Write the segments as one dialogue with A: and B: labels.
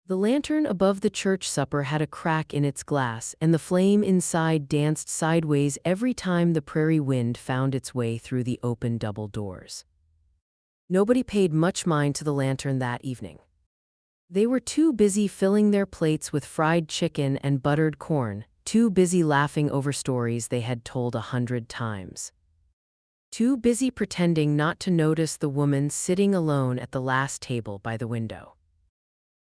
A: The lantern above the church supper had a crack in its glass, and the flame inside danced sideways every time the prairie wind found its way through the open double doors. Nobody paid much mind to the lantern that evening. They were too busy filling their plates with fried chicken and buttered corn, too busy laughing over stories they had told 100 times. Too busy pretending not to notice the woman sitting alone at the last table by the window.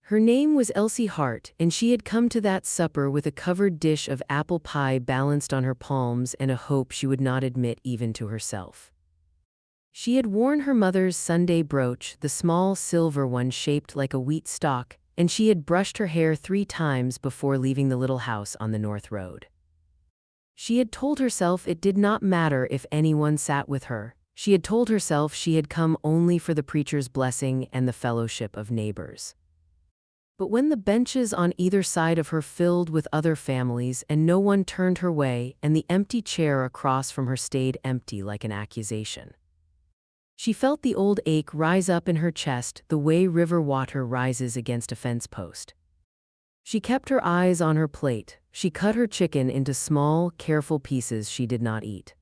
A: Her name was Elsie Hart, and she had come to that supper with a covered dish of apple pie balanced on her palms and a hope she would not admit even to herself. She had worn her mother's Sunday brooch, the small silver one shaped like a wheat stalk, and she had brushed her hair 3 times before leaving the little house on the North Road. She had told herself it did not matter if anyone sat with her. She had told herself she had come only for the preacher's blessing and the fellowship of neighbors. But when the benches on either side of her filled with other families and no one turned her way and the empty chair across from her stayed empty like an accusation, she felt the old ache rise up in her chest the way river water rises against a fence post. She kept her eyes on her plate. She cut her chicken into small, careful pieces she did not eat.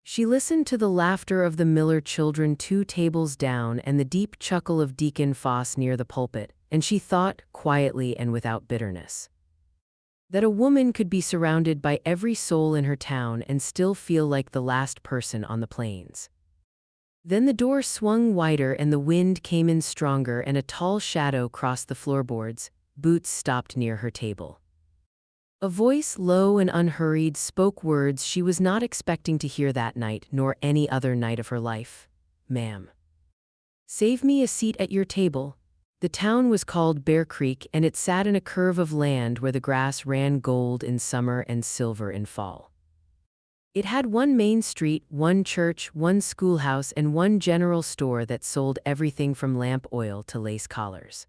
A: She listened to the laughter of the Miller children 2 tables down and the deep chuckle of Deacon Foss near the pulpit, and she thought, quietly and without bitterness, that a woman could be surrounded by every soul in her town and still feel like the last person on the plains. Then the door swung wider and the wind came in stronger and a tall shadow crossed the floorboards. Boots stopped near her table. A voice, low and unhurried, spoke words she was not expecting to hear that night nor any other night of her life. "Ma'am, save me a seat at your table." The town was called Bear Creek, and it sat in a curve of land where the grass ran gold in summer and silver in fall. It had 1 main street, 1 church, 1 schoolhouse, and 1 general store that sold everything from lamp oil to lace collars.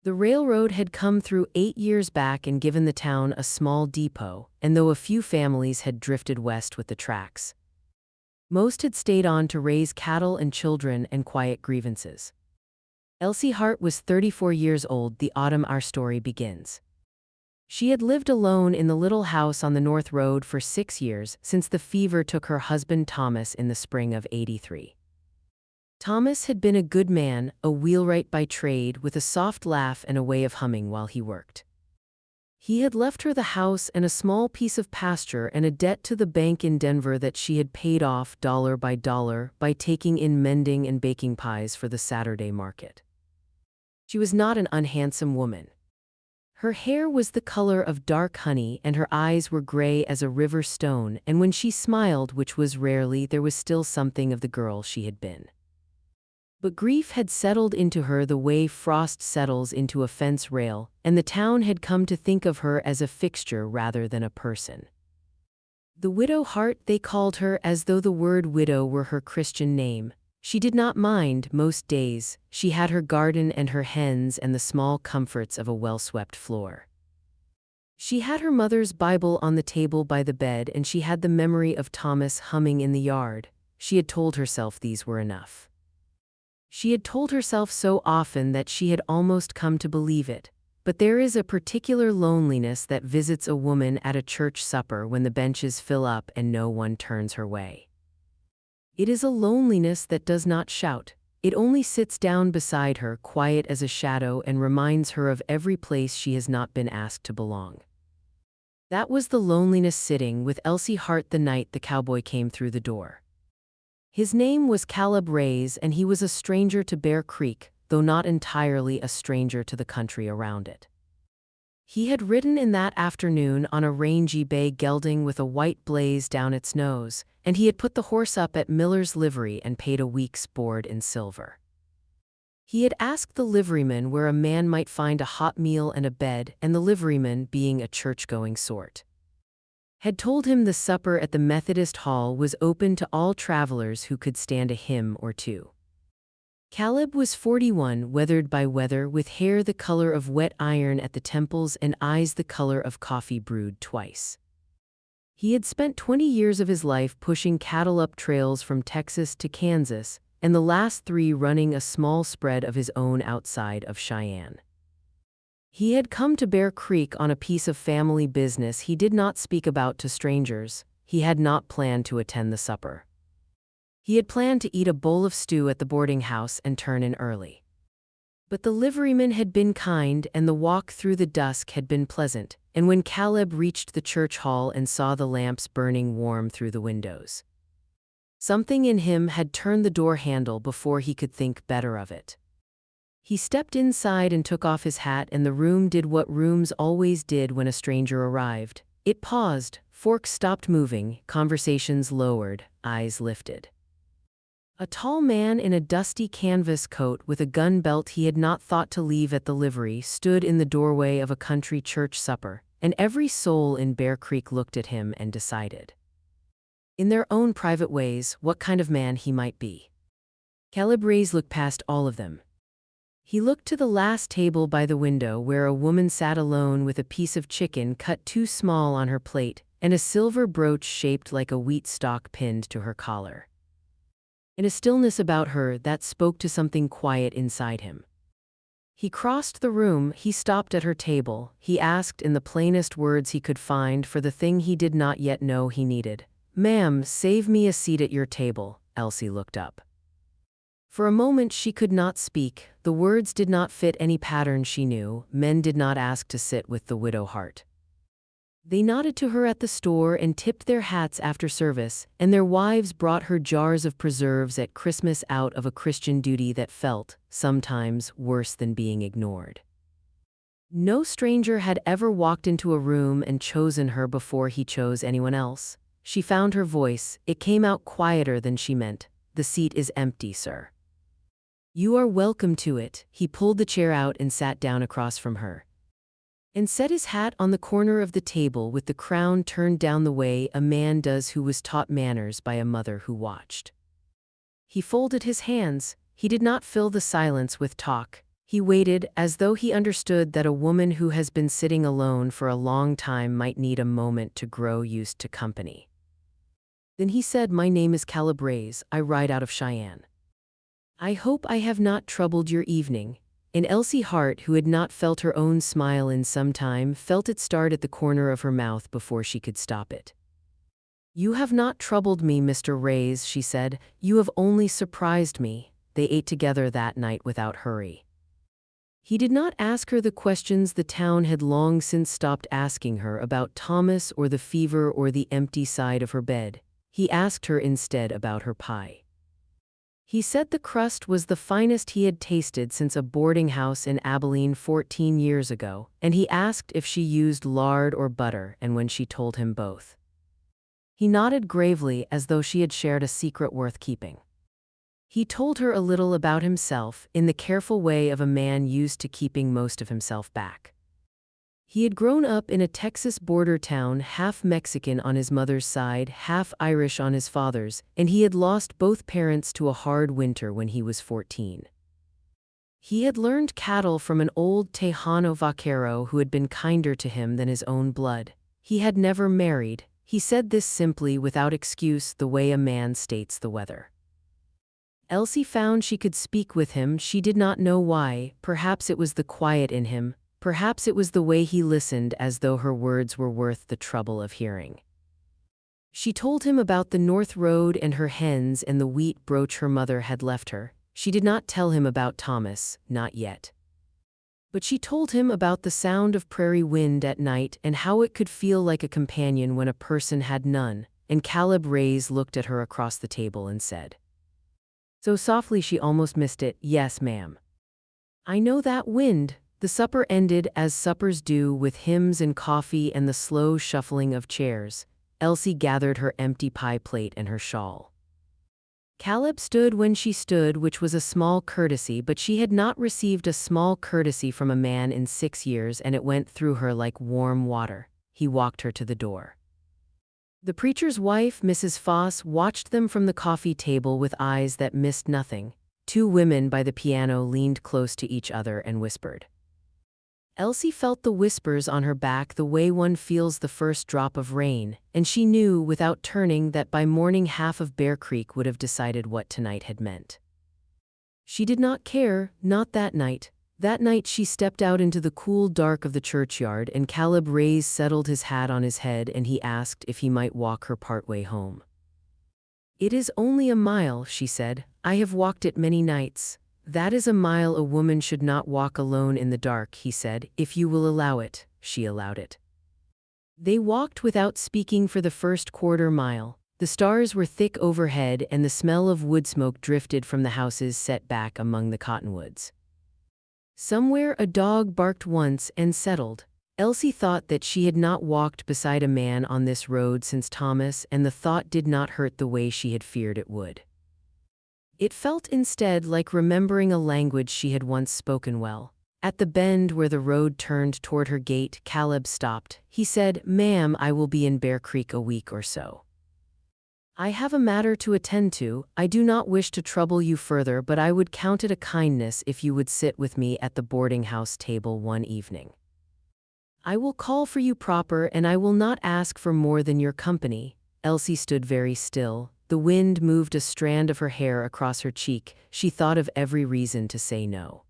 A: The railroad had come through 8 years back and given the town a small depot, and though a few families had drifted west with the tracks, most had stayed on to raise cattle and children and quiet grievances. Elsie Hart was 34 years old the autumn our story begins. She had lived alone in the little house on the North Road for 6 years since the fever took her husband Thomas in the spring of '83. Thomas had been a good man, a wheelwright by trade, with a soft laugh and a way of humming while he worked. He had left her the house and a small piece of pasture and a debt to the bank in Denver that she had paid off dollar by taking in mending and baking pies for the Saturday market. She was not an unhandsome woman. Her hair was the color of dark honey and her eyes were gray as a river stone, and when she smiled, which was rarely, there was still something of the girl she had been. But grief had settled into her the way frost settles into a fence rail, and the town had come to think of her as a fixture rather than a person. The Widow Hart, they called her, as though the word widow were her Christian name. She did not mind most days. She had her garden and her hens and the small comforts of a well-swept floor. She had her mother's Bible on the table by the bed, and she had the memory of Thomas humming in the yard. She had told herself these were enough. She had told herself so often that she had almost come to believe it. But there is a particular loneliness that visits a woman at a church supper when the benches fill up and no one turns her way. It is a loneliness that does not shout. It only sits down beside her, quiet as a shadow, and reminds her of every place she has not been asked to belong. That was the loneliness sitting with Elsie Hart the night the cowboy came through the door. His name was Caleb Reyes, and he was a stranger to Bear Creek, though not entirely a stranger to the country around it. He had ridden in that afternoon on a rangy bay gelding with a white blaze down its nose, and he had put the horse up at Miller's livery and paid a week's board in silver. He had asked the liveryman where a man might find a hot meal and a bed, and the liveryman, being a church-going sort, had told him the supper at the Methodist Hall was open to all travelers who could stand a hymn or two. Caleb was 41, weathered by weather, with hair the color of wet iron at the temples and eyes the color of coffee brewed twice. He had spent 20 years of his life pushing cattle up trails from Texas to Kansas, and the last 3 running a small spread of his own outside of Cheyenne. He had come to Bear Creek on a piece of family business he did not speak about to strangers. He had not planned to attend the supper. He had planned to eat a bowl of stew at the boarding house and turn in early. But the liveryman had been kind and the walk through the dusk had been pleasant, and when Caleb reached the church hall and saw the lamps burning warm through the windows, something in him had turned the door handle before he could think better of it. He stepped inside and took off his hat, and the room did what rooms always did when a stranger arrived. It paused, forks stopped moving, conversations lowered, eyes lifted. A tall man in a dusty canvas coat with a gun belt he had not thought to leave at the livery stood in the doorway of a country church supper, and every soul in Bear Creek looked at him and decided, in their own private ways, what kind of man he might be. Caleb Reyes looked past all of them. He looked to the last table by the window where a woman sat alone with a piece of chicken cut too small on her plate and a silver brooch shaped like a wheat stalk pinned to her collar, and a stillness about her that spoke to something quiet inside him. He crossed the room, he stopped at her table, he asked in the plainest words he could find for the thing he did not yet know he needed. "Ma'am, save me a seat at your table." Elsie looked up. For a moment she could not speak. The words did not fit any pattern she knew. Men did not ask to sit with the widow Hart. They nodded to her at the store and tipped their hats after service, and their wives brought her jars of preserves at Christmas out of a Christian duty that felt, sometimes, worse than being ignored. No stranger had ever walked into a room and chosen her before he chose anyone else. She found her voice. It came out quieter than she meant. "The seat is empty, sir." "You are welcome to it." He pulled the chair out and sat down across from her, and set his hat on the corner of the table with the crown turned down the way a man does who was taught manners by a mother who watched. He folded his hands. He did not fill the silence with talk. He waited, as though he understood that a woman who has been sitting alone for a long time might need a moment to grow used to company. Then he said, "My name is Caleb Reyes. I ride out of Cheyenne. I hope I have not troubled your evening." And Elsie Hart, who had not felt her own smile in some time, felt it start at the corner of her mouth before she could stop it. "You have not troubled me, Mr. Reyes," she said. "You have only surprised me." They ate together that night without hurry. He did not ask her the questions the town had long since stopped asking her about Thomas or the fever or the empty side of her bed. He asked her instead about her pie. He said the crust was the finest he had tasted since a boarding house in Abilene 14 years ago, and he asked if she used lard or butter, and when she told him both, he nodded gravely as though she had shared a secret worth keeping. He told her a little about himself in the careful way of a man used to keeping most of himself back. He had grown up in a Texas border town, half Mexican on his mother's side, half Irish on his father's, and he had lost both parents to a hard winter when he was 14. He had learned cattle from an old Tejano vaquero who had been kinder to him than his own blood. He had never married. He said this simply, without excuse, the way a man states the weather. Elsie found she could speak with him. She did not know why. Perhaps it was the quiet in him. Perhaps it was the way he listened, as though her words were worth the trouble of hearing. She told him about the North Road and her hens and the wheat brooch her mother had left her. She did not tell him about Thomas, not yet. But she told him about the sound of prairie wind at night and how it could feel like a companion when a person had none, and Caleb Reyes looked at her across the table and said, so softly she almost missed it, "Yes, ma'am. I know that wind." The supper ended as suppers do, with hymns and coffee and the slow shuffling of chairs. Elsie gathered her empty pie plate and her shawl. Caleb stood when she stood, which was a small courtesy, but she had not received a small courtesy from a man in 6 years, and it went through her like warm water. He walked her to the door. The preacher's wife, Mrs. Foss, watched them from the coffee table with eyes that missed nothing. 2 women by the piano leaned close to each other and whispered. Elsie felt the whispers on her back the way one feels the first drop of rain, and she knew without turning that by morning half of Bear Creek would have decided what tonight had meant. She did not care, not that night. That night she stepped out into the cool dark of the churchyard, and Caleb Reyes settled his hat on his head and he asked if he might walk her partway home. "It is only a mile," she said. "I have walked it many nights." "That is a mile a woman should not walk alone in the dark," he said. "If you will allow it." She allowed it. They walked without speaking for the first quarter mile. The stars were thick overhead and the smell of wood smoke drifted from the houses set back among the cottonwoods. Somewhere a dog barked once and settled. Elsie thought that she had not walked beside a man on this road since Thomas, and the thought did not hurt the way she had feared it would. It felt instead like remembering a language she had once spoken well. At the bend where the road turned toward her gate, Caleb stopped. He said, "Ma'am, I will be in Bear Creek a week or so. I have a matter to attend to. I do not wish to trouble you further, but I would count it a kindness if you would sit with me at the boarding house table one evening. I will call for you proper, and I will not ask for more than your company." Elsie stood very still. The wind moved a strand of her hair across her cheek. She thought of every reason to say no.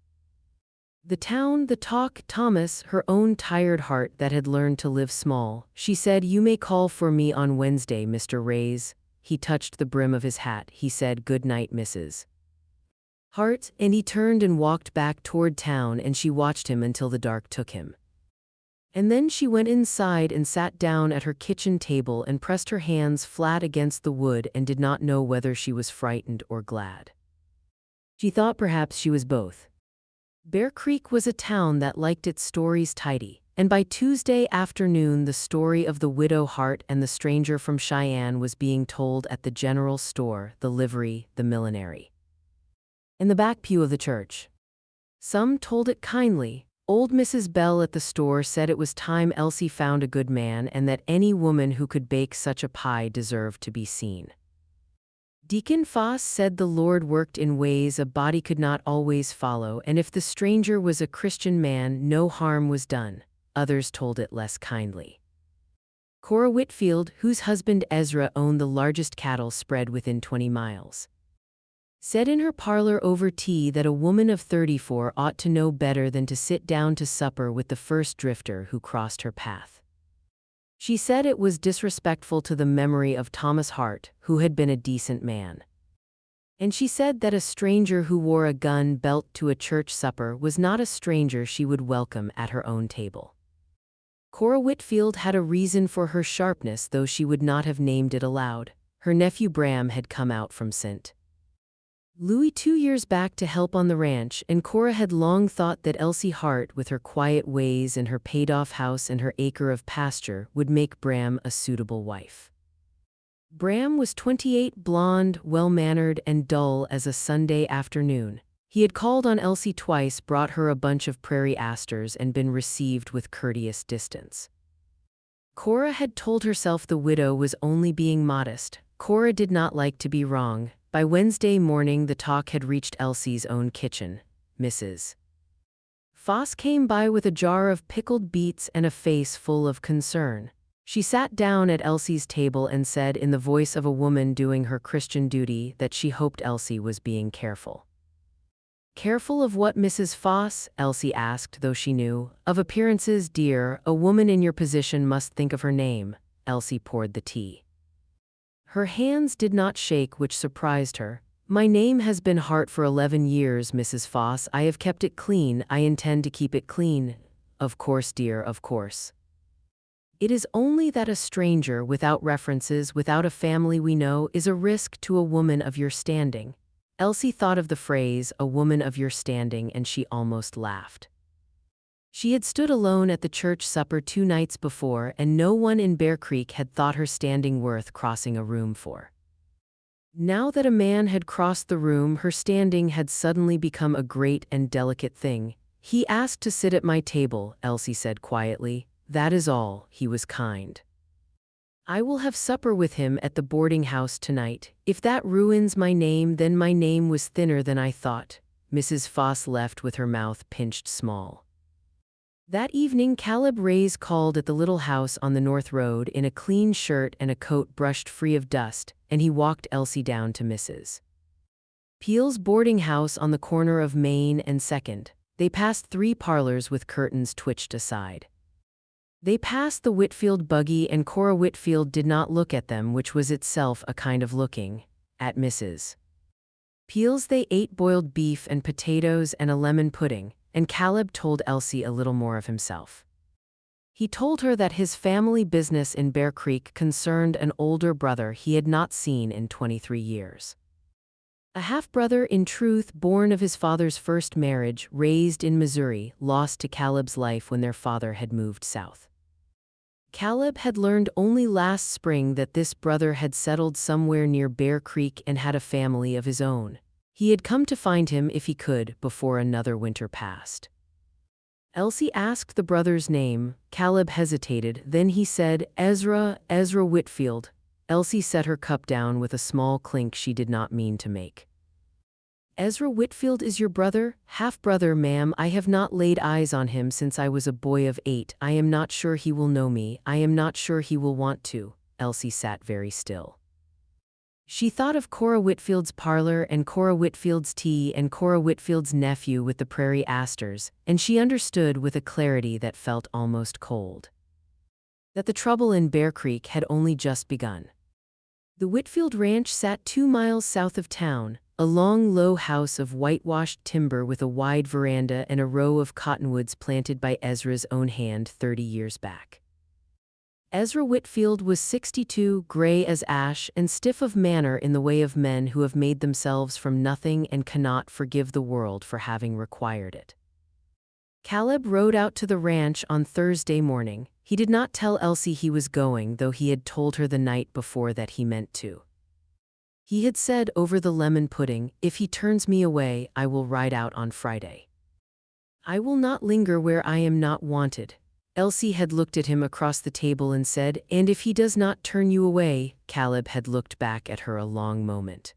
A: The town, the talk, Thomas, her own tired heart that had learned to live small. She said, "You may call for me on Wednesday, Mr. Reyes." He touched the brim of his hat. He said, "Good night, Mrs. Hart," and he turned and walked back toward town, and she watched him until the dark took him. And then she went inside and sat down at her kitchen table and pressed her hands flat against the wood and did not know whether she was frightened or glad. She thought perhaps she was both. Bear Creek was a town that liked its stories tidy, and by Tuesday afternoon the story of the widow Hart and the stranger from Cheyenne was being told at the general store, the livery, the millinery, in the back pew of the church. Some told it kindly. Old Mrs. Bell at the store said it was time Elsie found a good man and that any woman who could bake such a pie deserved to be seen. Deacon Foss said the Lord worked in ways a body could not always follow, and if the stranger was a Christian man, no harm was done. Others told it less kindly. Cora Whitfield, whose husband Ezra owned the largest cattle spread within 20 miles, said in her parlor over tea that a woman of 34 ought to know better than to sit down to supper with the first drifter who crossed her path. She said it was disrespectful to the memory of Thomas Hart, who had been a decent man. And she said that a stranger who wore a gun belt to a church supper was not a stranger she would welcome at her own table. Cora Whitfield had a reason for her sharpness, though she would not have named it aloud. Her nephew Bram had come out from St. Louis 2 years back to help on the ranch, and Cora had long thought that Elsie Hart, with her quiet ways and her paid-off house and her acre of pasture, would make Bram a suitable wife. Bram was 28, blonde, well-mannered, and dull as a Sunday afternoon. He had called on Elsie twice, brought her a bunch of prairie asters, and been received with courteous distance. Cora had told herself the widow was only being modest. Cora did not like to be wrong. By Wednesday morning the talk had reached Elsie's own kitchen. Mrs. Foss came by with a jar of pickled beets and a face full of concern. She sat down at Elsie's table and said in the voice of a woman doing her Christian duty that she hoped Elsie was being careful. "Careful of what, Mrs. Foss?" Elsie asked, though she knew. "Of appearances, dear. A woman in your position must think of her name." Elsie poured the tea. Her hands did not shake, which surprised her. "My name has been Hart for 11 years, Mrs. Foss. I have kept it clean. I intend to keep it clean." "Of course, dear, of course. It is only that a stranger, without references, without a family we know, is a risk to a woman of your standing." Elsie thought of the phrase, "a woman of your standing," and she almost laughed. She had stood alone at the church supper 2 nights before, and no one in Bear Creek had thought her standing worth crossing a room for. Now that a man had crossed the room, her standing had suddenly become a great and delicate thing. "He asked to sit at my table," Elsie said quietly. "That is all. He was kind. I will have supper with him at the boarding house tonight. If that ruins my name, then my name was thinner than I thought." Mrs. Foss left with her mouth pinched small. That evening Caleb Reyes called at the little house on the North Road in a clean shirt and a coat brushed free of dust, and he walked Elsie down to Mrs. Peel's boarding house on the corner of Main and 2nd. They passed 3 parlors with curtains twitched aside. They passed the Whitfield buggy, and Cora Whitfield did not look at them, which was itself a kind of looking at Mrs. Peels. They ate boiled beef and potatoes and a lemon pudding, and Caleb told Elsie a little more of himself. He told her that his family business in Bear Creek concerned an older brother he had not seen in 23 years. A half-brother, in truth, born of his father's first marriage, raised in Missouri, lost to Caleb's life when their father had moved south. Caleb had learned only last spring that this brother had settled somewhere near Bear Creek and had a family of his own. He had come to find him if he could before another winter passed. Elsie asked the brother's name. Caleb hesitated, then he said, Ezra Whitfield." Elsie set her cup down with a small clink she did not mean to make. "Ezra Whitfield is your brother?" "Half-brother, ma'am. I have not laid eyes on him since I was a boy of 8. I am not sure he will know me. I am not sure he will want to." Elsie sat very still. She thought of Cora Whitfield's parlor and Cora Whitfield's tea and Cora Whitfield's nephew with the prairie asters, and she understood with a clarity that felt almost cold that the trouble in Bear Creek had only just begun. The Whitfield ranch sat 2 miles south of town, a long, low house of whitewashed timber with a wide veranda and a row of cottonwoods planted by Ezra's own hand 30 years back. Ezra Whitfield was 62, gray as ash, and stiff of manner in the way of men who have made themselves from nothing and cannot forgive the world for having required it. Caleb rode out to the ranch on Thursday morning. He did not tell Elsie he was going, though he had told her the night before that he meant to. He had said over the lemon pudding, "If he turns me away, I will ride out on Friday. I will not linger where I am not wanted." Elsie had looked at him across the table and said, "And if he does not turn you away?" Caleb had looked back at her a long moment.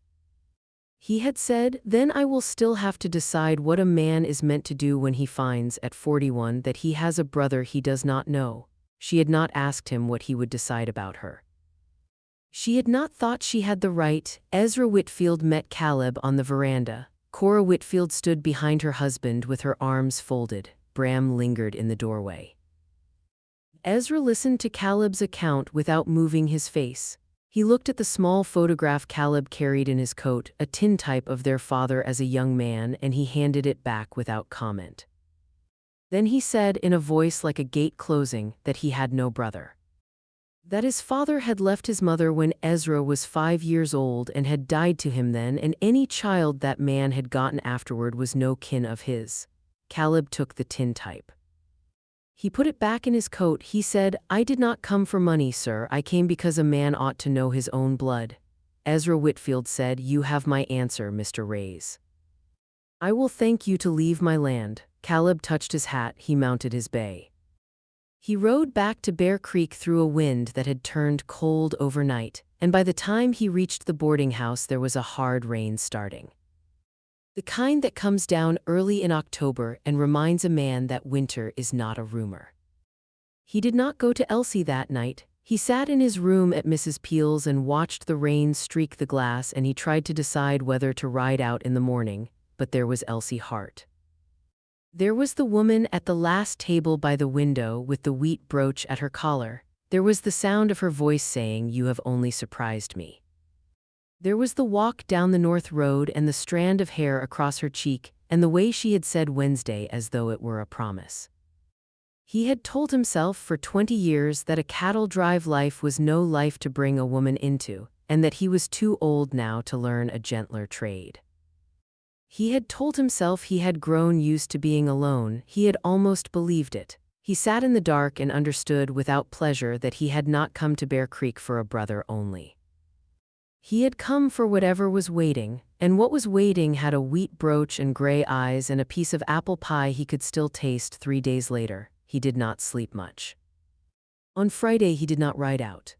A: He had said, "Then I will still have to decide what a man is meant to do when he finds, at 41, that he has a brother he does not know." She had not asked him what he would decide about her. She had not thought she had the right. Ezra Whitfield met Caleb on the veranda. Cora Whitfield stood behind her husband with her arms folded. Bram lingered in the doorway. Ezra listened to Caleb's account without moving his face. He looked at the small photograph Caleb carried in his coat, a tintype of their father as a young man, and he handed it back without comment. Then he said, in a voice like a gate closing, that he had no brother. That his father had left his mother when Ezra was 5 years old and had died to him then, and any child that man had gotten afterward was no kin of his. Caleb took the tintype. He put it back in his coat. He said, "I did not come for money, sir. I came because a man ought to know his own blood." Ezra Whitfield said, "You have my answer, Mr. Rays. I will thank you to leave my land." Caleb touched his hat. He mounted his bay. He rode back to Bear Creek through a wind that had turned cold overnight, and by the time he reached the boarding house there was a hard rain starting. The kind that comes down early in October and reminds a man that winter is not a rumor. He did not go to Elsie that night. He sat in his room at Mrs. Peel's and watched the rain streak the glass, and he tried to decide whether to ride out in the morning, but there was Elsie Hart. There was the woman at the last table by the window with the wheat brooch at her collar. There was the sound of her voice saying, "You have only surprised me." There was the walk down the north road and the strand of hair across her cheek, and the way she had said Wednesday as though it were a promise. He had told himself for 20 years that a cattle drive life was no life to bring a woman into, and that he was too old now to learn a gentler trade. He had told himself he had grown used to being alone. He had almost believed it. He sat in the dark and understood without pleasure that he had not come to Bear Creek for a brother only. He had come for whatever was waiting, and what was waiting had a wheat brooch and gray eyes and a piece of apple pie he could still taste 3 days later. He did not sleep much. On Friday he did not ride out.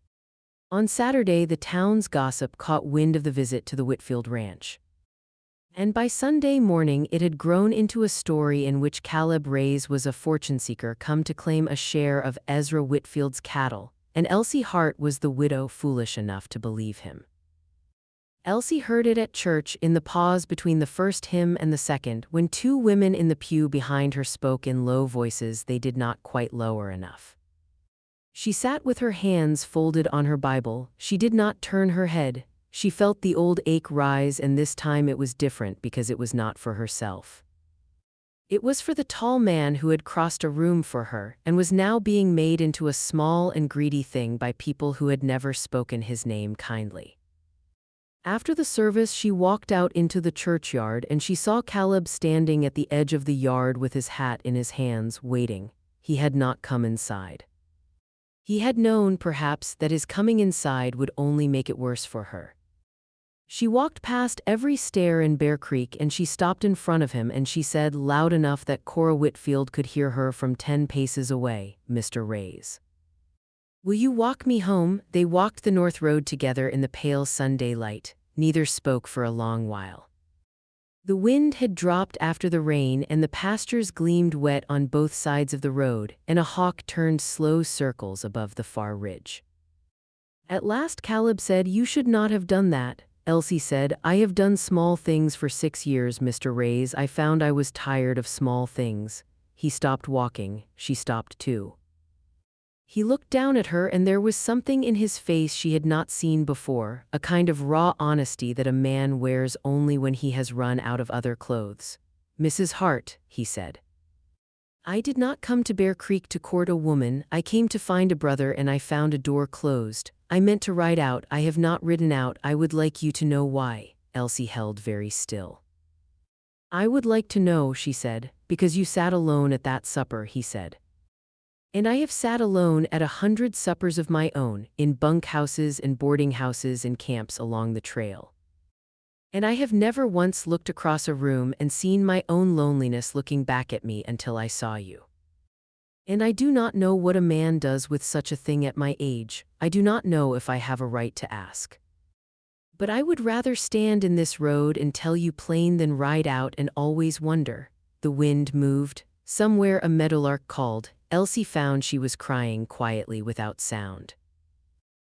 A: On Saturday the town's gossip caught wind of the visit to the Whitfield ranch. And by Sunday morning it had grown into a story in which Caleb Rays was a fortune-seeker come to claim a share of Ezra Whitfield's cattle, and Elsie Hart was the widow foolish enough to believe him. Elsie heard it at church in the pause between the first hymn and the second, when two women in the pew behind her spoke in low voices they did not quite lower enough. She sat with her hands folded on her Bible. She did not turn her head. She felt the old ache rise, and this time it was different because it was not for herself. It was for the tall man who had crossed a room for her and was now being made into a small and greedy thing by people who had never spoken his name kindly. After the service, she walked out into the churchyard and she saw Caleb standing at the edge of the yard with his hat in his hands, waiting. He had not come inside. He had known, perhaps, that his coming inside would only make it worse for her. She walked past every stair in Bear Creek and she stopped in front of him and she said, loud enough that Cora Whitfield could hear her from 10 paces away, "Mr. Rays. Will you walk me home?" They walked the north road together in the pale Sunday light. Neither spoke for a long while. The wind had dropped after the rain and the pastures gleamed wet on both sides of the road, and a hawk turned slow circles above the far ridge. At last Caleb said, "You should not have done that." Elsie said, "I have done small things for 6 years, Mr. Rays. I found I was tired of small things." He stopped walking. She stopped too. He looked down at her and there was something in his face she had not seen before, a kind of raw honesty that a man wears only when he has run out of other clothes. "Mrs. Hart," he said, "I did not come to Bear Creek to court a woman. I came to find a brother and I found a door closed. I meant to ride out. I have not ridden out. I would like you to know why." Elsie held very still. "I would like to know," she said, "because you sat alone at that supper," he said. "And I have sat alone at 100 suppers of my own, in bunkhouses and boarding houses and camps along the trail. And I have never once looked across a room and seen my own loneliness looking back at me until I saw you. And I do not know what a man does with such a thing at my age. I do not know if I have a right to ask. But I would rather stand in this road and tell you plain than ride out and always wonder." The wind moved. Somewhere a meadowlark called. Elsie found she was crying quietly without sound.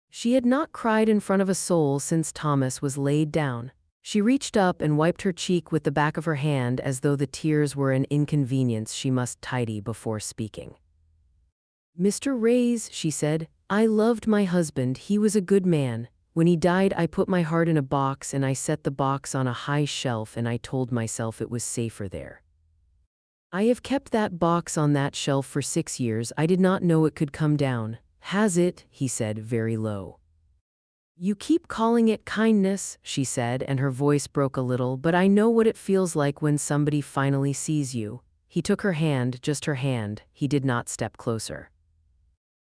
A: She had not cried in front of a soul since Thomas was laid down. She reached up and wiped her cheek with the back of her hand as though the tears were an inconvenience she must tidy before speaking. "Mr. Rays," she said, "I loved my husband. He was a good man. When he died, I put my heart in a box and I set the box on a high shelf and I told myself it was safer there. I have kept that box on that shelf for 6 years. I did not know it could come down." "Has it?" he said very low. "You keep calling it kindness," she said, and her voice broke a little, "but I know what it feels like when somebody finally sees you." He took her hand, just her hand. He did not step closer.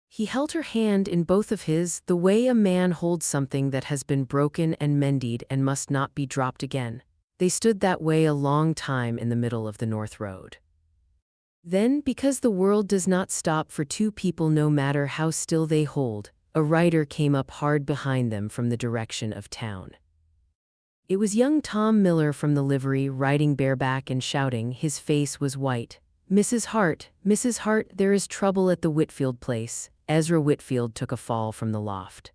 A: He held her hand in both of his, the way a man holds something that has been broken and mended and must not be dropped again. They stood that way a long time in the middle of the North Road. Then, because the world does not stop for two people no matter how still they hold, a rider came up hard behind them from the direction of town. It was young Tom Miller from the livery, riding bareback and shouting. His face was white. Mrs. Hart, there is trouble at the Whitfield place." Ezra Whitfield took a fall from the loft.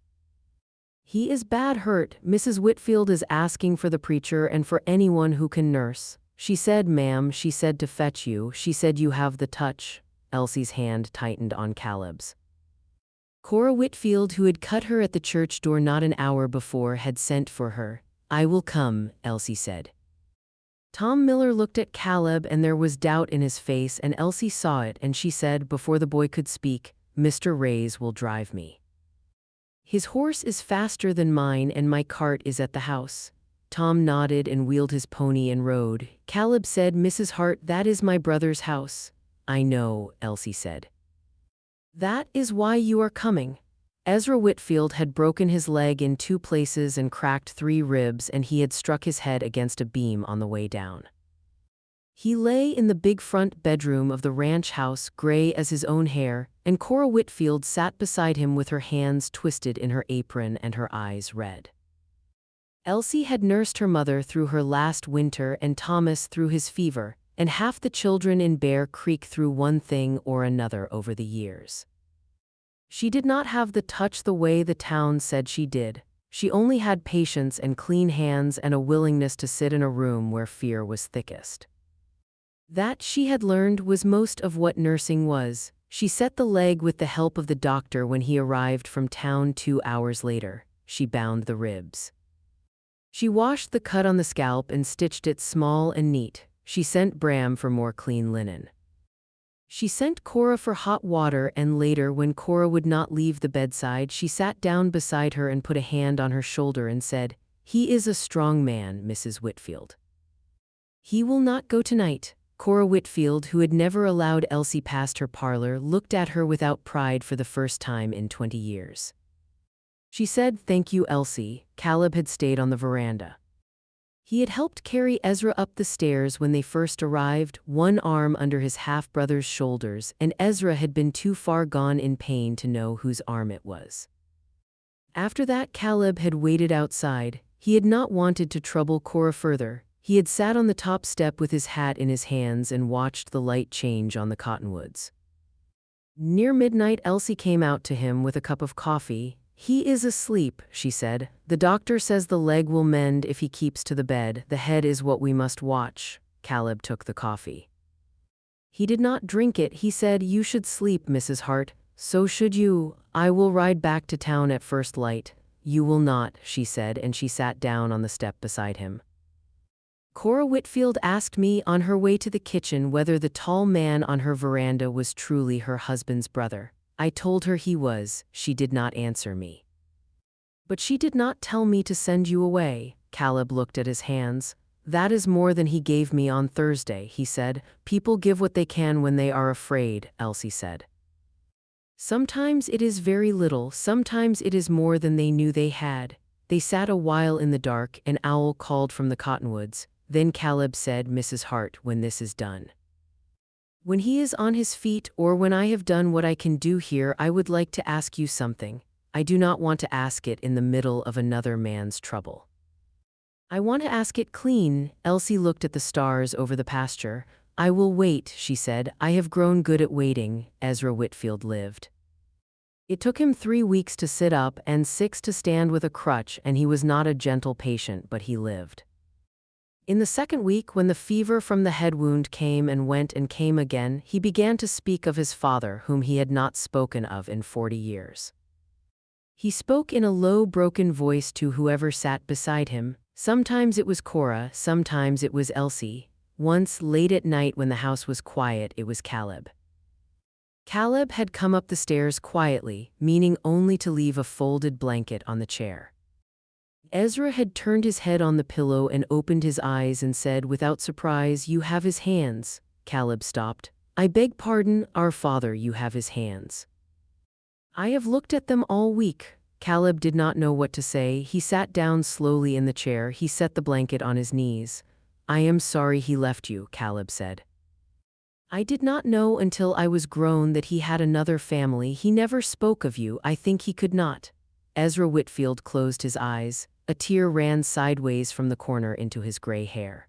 A: "He is bad hurt. Mrs. Whitfield is asking for the preacher and for anyone who can nurse. She said, ma'am, she said to fetch you. She said you have the touch." Elsie's hand tightened on Caleb's. Cora Whitfield, who had cut her at the church door not an hour before, had sent for her. "I will come," Elsie said. Tom Miller looked at Caleb and there was doubt in his face, and Elsie saw it, and she said before the boy could speak, "Mr. Rays will drive me. His horse is faster than mine and my cart is at the house." Tom nodded and wheeled his pony and rode. Caleb said, "Mrs. Hart, that is my brother's house." "I know," Elsie said. "That is why you are coming." Ezra Whitfield had broken his leg in 2 places and cracked 3 ribs, and he had struck his head against a beam on the way down. He lay in the big front bedroom of the ranch house, gray as his own hair, and Cora Whitfield sat beside him with her hands twisted in her apron and her eyes red. Elsie had nursed her mother through her last winter and Thomas through his fever, and half the children in Bear Creek through one thing or another over the years. She did not have the touch the way the town said she did. She only had patience and clean hands and a willingness to sit in a room where fear was thickest. That, she had learned, was most of what nursing was. She set the leg with the help of the doctor when he arrived from town 2 hours later. She bound the ribs. She washed the cut on the scalp and stitched it small and neat. She sent Bram for more clean linen. She sent Cora for hot water, and later, when Cora would not leave the bedside, she sat down beside her and put a hand on her shoulder and said, "He is a strong man, Mrs. Whitfield. He will not go tonight." Cora Whitfield, who had never allowed Elsie past her parlor, looked at her without pride for the first time in 20 years. She said, "Thank you, Elsie." Caleb had stayed on the veranda. He had helped carry Ezra up the stairs when they first arrived, one arm under his half-brother's shoulders, and Ezra had been too far gone in pain to know whose arm it was. After that, Caleb had waited outside. He had not wanted to trouble Cora further. He had sat on the top step with his hat in his hands and watched the light change on the cottonwoods. Near midnight, Elsie came out to him with a cup of coffee. "He is asleep," she said. "The doctor says the leg will mend if he keeps to the bed. The head is what we must watch." Caleb took the coffee. He did not drink it. He said, "You should sleep, Mrs. Hart. So should you. I will ride back to town at first light." "You will not," she said, and she sat down on the step beside him. Cora Whitfield asked me on her way to the kitchen whether the tall man on her veranda was truly her husband's brother. I told her he was. She did not answer me. "But she did not tell me to send you away." Caleb looked at his hands. "That is more than he gave me on Thursday," he said. "People give what they can when they are afraid," Elsie said. "Sometimes it is very little, sometimes it is more than they knew they had." They sat a while in the dark. An owl called from the cottonwoods. Then Caleb said, "Mrs. Hart, when this is done, when he is on his feet, or when I have done what I can do here, I would like to ask you something. I do not want to ask it in the middle of another man's trouble. I want to ask it clean." Elsie looked at the stars over the pasture. "I will wait," she said. "I have grown good at waiting." Ezra Whitfield lived. It took him 3 weeks to sit up and 6 to stand with a crutch, and he was not a gentle patient, but he lived. In the second week, when the fever from the head wound came and went and came again, he began to speak of his father, whom he had not spoken of in 40 years. He spoke in a low, broken voice to whoever sat beside him. Sometimes it was Cora, sometimes it was Elsie. Once, late at night when the house was quiet, it was Caleb. Caleb had come up the stairs quietly, meaning only to leave a folded blanket on the chair. Ezra had turned his head on the pillow and opened his eyes and said without surprise, "You have his hands." Caleb stopped. "I beg pardon, our father, you have his hands." "I have looked at them all week." Caleb did not know what to say. He sat down slowly in the chair. He set the blanket on his knees. "I am sorry he left you," Caleb said. "I did not know until I was grown that he had another family. He never spoke of you. I think he could not." Ezra Whitfield closed his eyes. A tear ran sideways from the corner into his gray hair.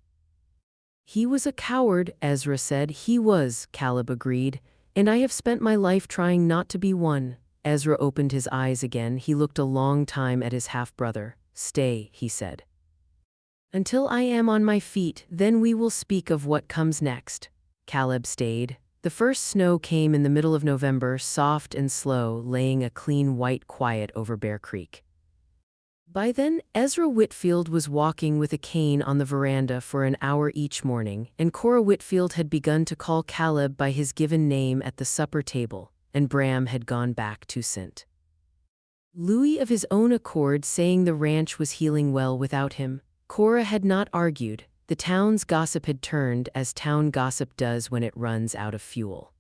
A: "He was a coward," Ezra said. "He was," Caleb agreed, "and I have spent my life trying not to be one." Ezra opened his eyes again. He looked a long time at his half-brother. "Stay," he said. "Until I am on my feet, then we will speak of what comes next." Caleb stayed. The first snow came in the middle of November, soft and slow, laying a clean white quiet over Bear Creek. By then, Ezra Whitfield was walking with a cane on the veranda for an hour each morning, and Cora Whitfield had begun to call Caleb by his given name at the supper table, and Bram had gone back to St. Louis of his own accord, saying the ranch was healing well without him. Cora had not argued. The town's gossip had turned, as town gossip does when it runs out of fuel.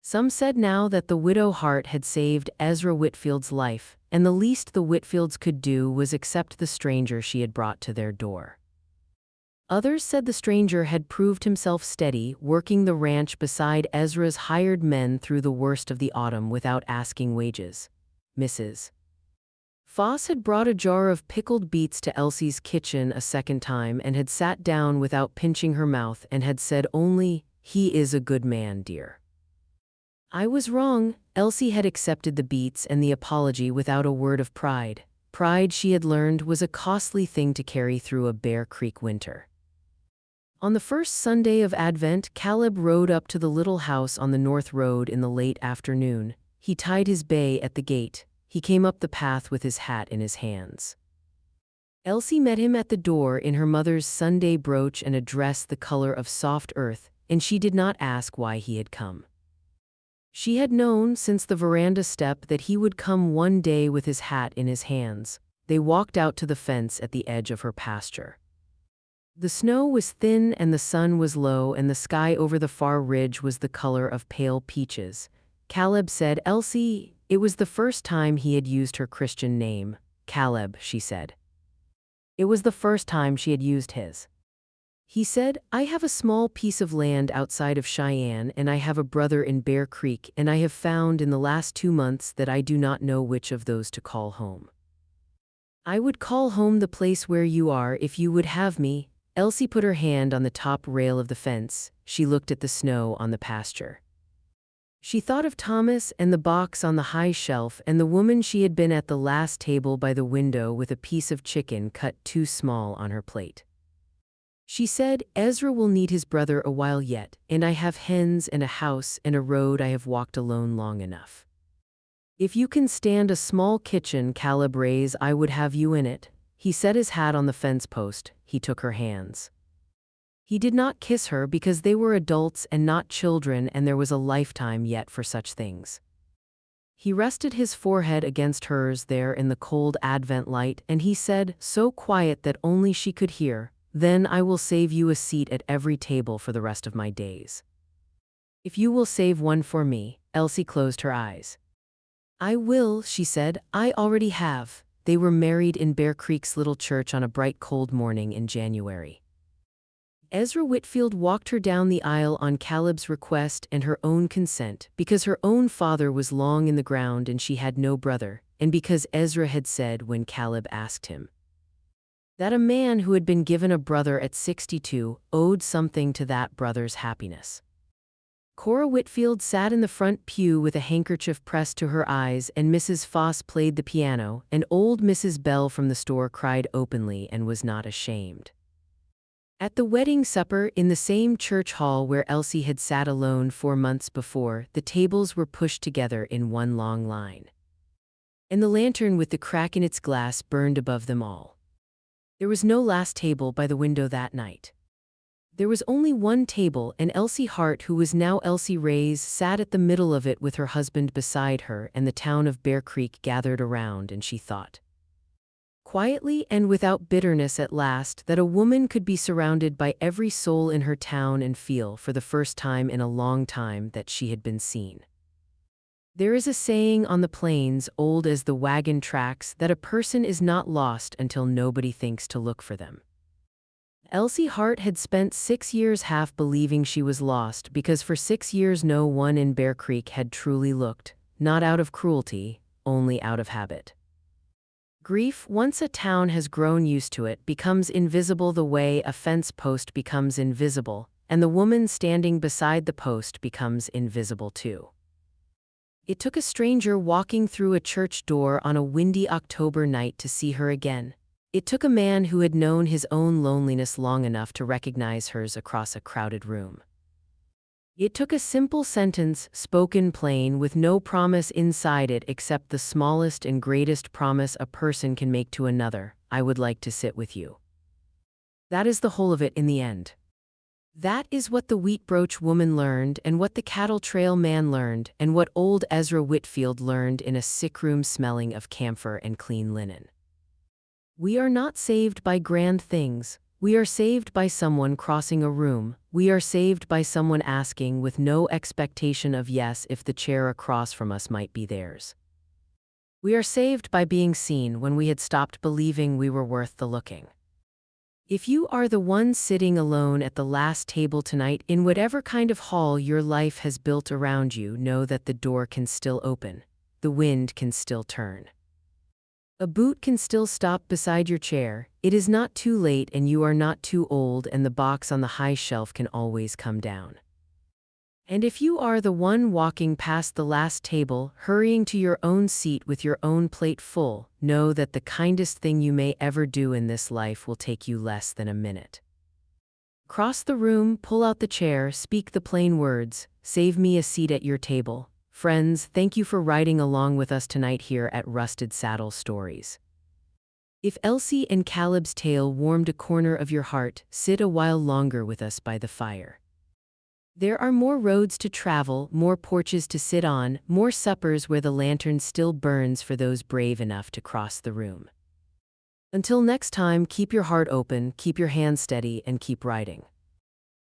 A: Some said now that the widow Hart had saved Ezra Whitfield's life, and the least the Whitfields could do was accept the stranger she had brought to their door. Others said the stranger had proved himself steady, working the ranch beside Ezra's hired men through the worst of the autumn without asking wages. Mrs. Foss had brought a jar of pickled beets to Elsie's kitchen a second time and had sat down without pinching her mouth and had said only, "He is a good man, dear." I was wrong. Elsie had accepted the beets and the apology without a word of pride. Pride, she had learned, was a costly thing to carry through a Bear Creek winter. On the first Sunday of Advent, Caleb rode up to the little house on the north road in the late afternoon. He tied his bay at the gate. He came up the path with his hat in his hands. Elsie met him at the door in her mother's Sunday brooch and a dress the color of soft earth, and she did not ask why he had come. She had known since the veranda step that he would come one day with his hat in his hands. They walked out to the fence at the edge of her pasture. The snow was thin and the sun was low and the sky over the far ridge was the color of pale peaches. Caleb said, "Elsie," it was the first time he had used her Christian name. "Caleb," she said. It was the first time she had used his. He said, "I have a small piece of land outside of Cheyenne and I have a brother in Bear Creek, and I have found in the last 2 months that I do not know which of those to call home. I would call home the place where you are if you would have me." Elsie put her hand on the top rail of the fence. She looked at the snow on the pasture. She thought of Thomas and the box on the high shelf and the woman she had been at the last table by the window with a piece of chicken cut too small on her plate. She said, "Ezra will need his brother a while yet, and I have hens and a house and a road I have walked alone long enough. If you can stand a small kitchen, Caleb raise, I would have you in it." He set his hat on the fence post. He took her hands. He did not kiss her because they were adults and not children, and there was a lifetime yet for such things. He rested his forehead against hers there in the cold Advent light, and he said, so quiet that only she could hear, "Then I will save you a seat at every table for the rest of my days. If you will save one for me." Elsie closed her eyes. "I will," she said. "I already have." They were married in Bear Creek's little church on a bright cold morning in January. Ezra Whitfield walked her down the aisle on Caleb's request and her own consent, because her own father was long in the ground and she had no brother, and because Ezra had said when Caleb asked him that a man who had been given a brother at 62 owed something to that brother's happiness. Cora Whitfield sat in the front pew with a handkerchief pressed to her eyes, and Mrs. Foss played the piano, and old Mrs. Bell from the store cried openly and was not ashamed. At the wedding supper in the same church hall where Elsie had sat alone 4 months before, the tables were pushed together in one long line. And the lantern with the crack in its glass burned above them all. There was no last table by the window that night. There was only one table, and Elsie Hart, who was now Elsie Reyes, sat at the middle of it with her husband beside her, and the town of Bear Creek gathered around, and she thought, quietly and without bitterness at last, that a woman could be surrounded by every soul in her town and feel, for the first time in a long time, that she had been seen. There is a saying on the plains, old as the wagon tracks, that a person is not lost until nobody thinks to look for them. Elsie Hart had spent 6 years half believing she was lost, because for 6 years no one in Bear Creek had truly looked, not out of cruelty, only out of habit. Grief, once a town has grown used to it, becomes invisible the way a fence post becomes invisible, and the woman standing beside the post becomes invisible too. It took a stranger walking through a church door on a windy October night to see her again. It took a man who had known his own loneliness long enough to recognize hers across a crowded room. It took a simple sentence, spoken plain, with no promise inside it except the smallest and greatest promise a person can make to another: "I would like to sit with you." That is the whole of it in the end. That is what the Wheat Brooch woman learned, and what the Cattle Trail man learned, and what old Ezra Whitfield learned in a sick room smelling of camphor and clean linen. We are not saved by grand things. We are saved by someone crossing a room. We are saved by someone asking with no expectation of yes if the chair across from us might be theirs. We are saved by being seen when we had stopped believing we were worth the looking. If you are the one sitting alone at the last table tonight, in whatever kind of hall your life has built around you, know that the door can still open. The wind can still turn. A boot can still stop beside your chair. It is not too late and you are not too old, and the box on the high shelf can always come down. And if you are the one walking past the last table, hurrying to your own seat with your own plate full, know that the kindest thing you may ever do in this life will take you less than a minute. Cross the room, pull out the chair, speak the plain words, "Save me a seat at your table." Friends, thank you for riding along with us tonight here at Rusted Saddle Stories. If Elsie and Caleb's tale warmed a corner of your heart, sit a while longer with us by the fire. There are more roads to travel, more porches to sit on, more suppers where the lantern still burns for those brave enough to cross the room. Until next time, keep your heart open, keep your hands steady, and keep riding.